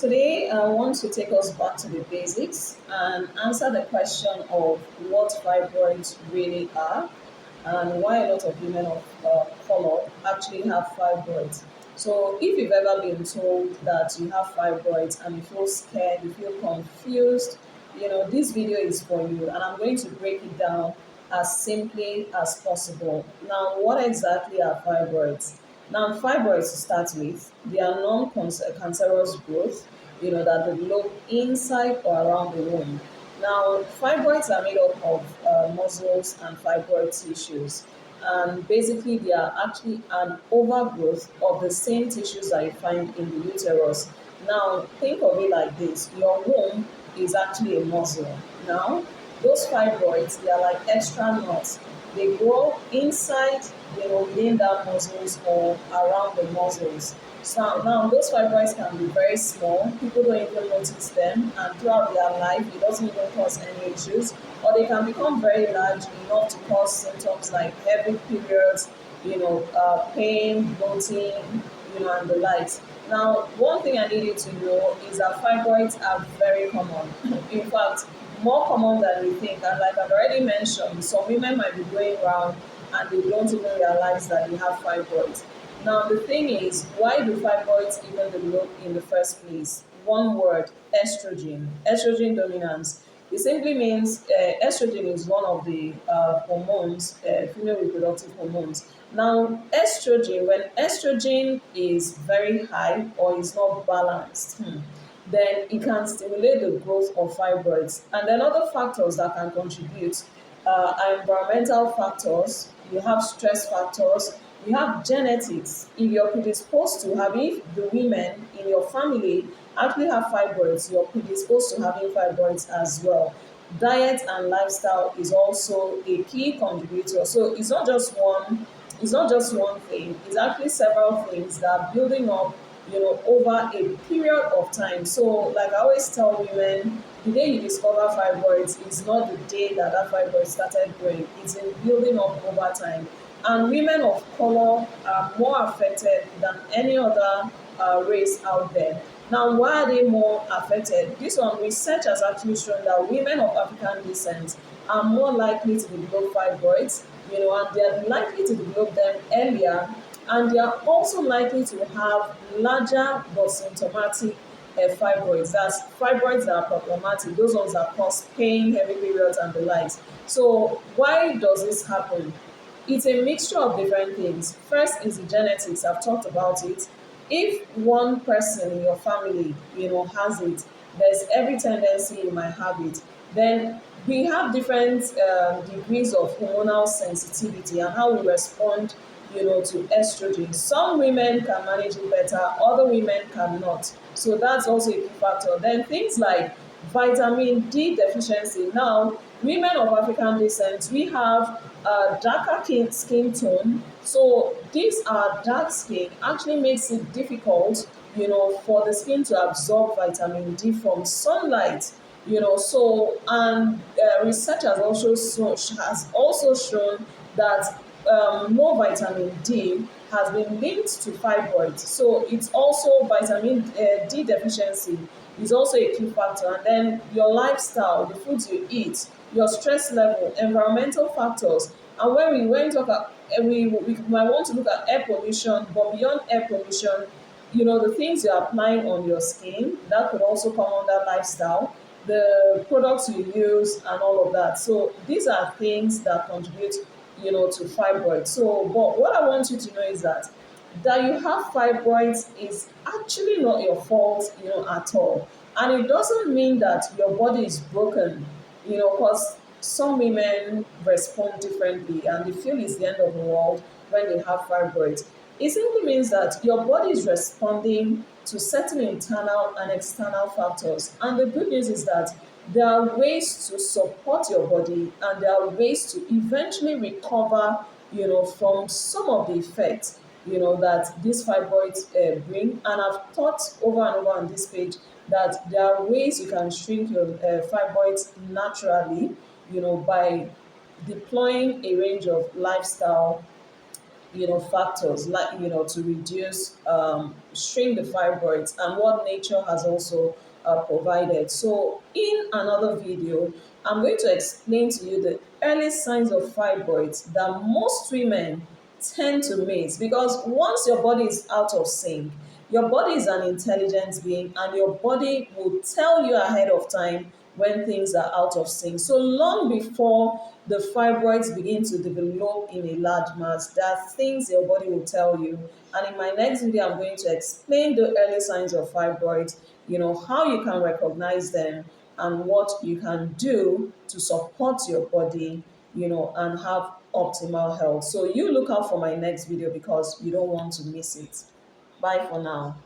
Today, I want to take us back to the basics and answer the question of what fibroids really are and why a lot of women of color actually have fibroids. So, if you've ever been told that you have fibroids and you feel scared, you feel confused, this video is for you, and I'm going to break it down as simply as possible. Now, what exactly are fibroids? Now, fibroids to start with, they are non-cancerous growth, that develop inside or around the womb. Now, fibroids are made up of muscles and fibroid tissues, and basically they are actually an overgrowth of the same tissues that you find in the uterus. Now, think of it like this: your womb is actually a muscle. Now, those fibroids, they are like extra nuts. They grow inside, within that muscles or around the muscles. So now those fibroids can be very small. People don't even notice them, and throughout their life, it doesn't even cause any issues. Or they can become very large enough to cause symptoms like heavy periods, pain, bloating, and the likes. Now, one thing I need you to know is that fibroids are very common. In fact, more common than we think. And like I've already mentioned, some women might be going around and they don't even realize that they have fibroids. Now, the thing is, why do fibroids even develop in the first place? One word: estrogen. Estrogen dominance. It simply means estrogen is one of the hormones, female reproductive hormones. Now, estrogen, when estrogen is very high or is not balanced, then it can stimulate the growth of fibroids. And then other factors that can contribute are environmental factors, you have stress factors, you have genetics. If you're predisposed to having, the women in your family actually have fibroids, you're predisposed to having fibroids as well. Diet and lifestyle is also a key contributor. So it's not just one thing, it's actually several things that are building up, over a period of time. So, like I always tell women, the day you discover fibroids is not the day that fibroid started growing, it's in building up over time. And women of color are more affected than any other race out there. Now, why are they more affected? This one, research has actually shown that women of African descent are more likely to develop fibroids, and they are likely to develop them earlier, and they are also likely to have larger but symptomatic fibroids. That's fibroids that are problematic, those ones that cause pain, heavy periods, and the likes. So, why does this happen? It's a mixture of different things. First is the genetics. I've talked about it. If one person in your family, has it, there's every tendency you might have it. Then we have different degrees of hormonal sensitivity and how we respond, to estrogen. Some women can manage it better, other women cannot. So that's also a key factor. Then things like vitamin D deficiency. Now, women of African descent, we have a darker skin tone. So these are dark skin actually makes it difficult, for the skin to absorb vitamin D from sunlight. So, and research has also shown that low vitamin D has been linked to fibroids. So it's also vitamin D deficiency is also a key factor. And then your lifestyle, the foods you eat, your stress level, environmental factors. And when we talk about, we might want to look at air pollution, but beyond air pollution, the things you're applying on your skin, that could also come under lifestyle, the products you use and all of that. So these are things that contribute, to fibroids. So, but what I want you to know is that you have fibroids is actually not your fault, at all. And it doesn't mean that your body is broken, because some women respond differently and they feel it's the end of the world when they have fibroids. It simply means that your body is responding to certain internal and external factors. And the good news is that there are ways to support your body and there are ways to eventually recover, from some of the effects, that these fibroids bring. And I've taught over and over on this page that there are ways you can shrink your fibroids naturally, by deploying a range of lifestyle factors like to reduce shrink the fibroids, and what nature has also provided. So in another video, I'm going to explain to you the early signs of fibroids that most women tend to miss, because once your body is out of sync, your body is an intelligent being, and your body will tell you ahead of time when things are out of sync. So long before the fibroids begin to develop in a large mass, there are things your body will tell you. And in my next video, I'm going to explain the early signs of fibroids, how you can recognize them, and what you can do to support your body, and have optimal health. So you look out for my next video because you don't want to miss it. Bye for now.